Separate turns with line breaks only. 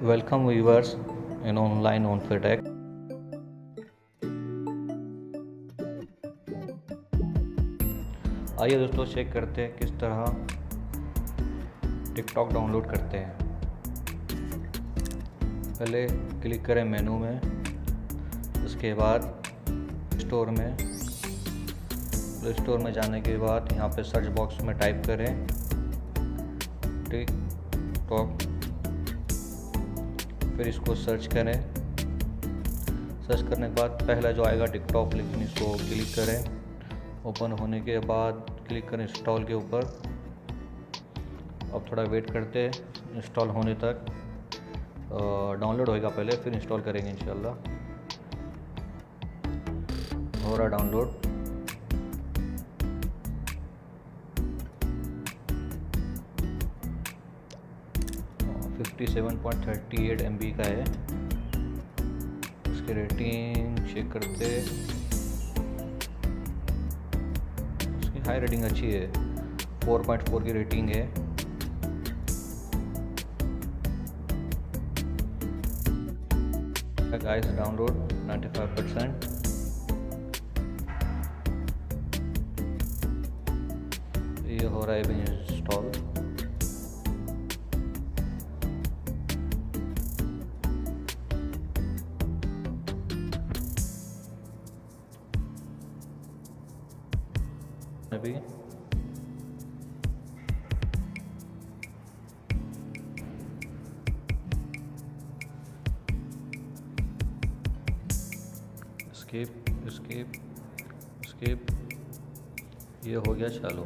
Welcome viewers in online on FITEC. आइए दोस्तों check करते हैं किस तरह टिकटॉक डाउनलोड करते हैं। पहले क्लिक करें मेनू में, उसके बाद प्ले स्टोर में जाने के बाद यहाँ पे सर्च बॉक्स में टाइप करें टिकटॉक, फिर इसको सर्च करें। सर्च करने के बाद पहला जो आएगा टिकटॉक, लेकिन इसको क्लिक करें। ओपन होने के बाद क्लिक करें इंस्टॉल के ऊपर। अब थोड़ा वेट करते हैं इंस्टॉल होने तक। डाउनलोड होएगा पहले, फिर इंस्टॉल करेंगे इंशाल्लाह। हो रहा डाउनलोड। और 57.38 MB का है। उसकी रेटिंग चेक करते, उसकी हाई रेटिंग अच्छी है, 4.4 की रेटिंग है। Guys download 95%। ये हो रहा है अभी इंस्टॉल। अभी स्किप स्किप स्किप, ये हो गया चालू।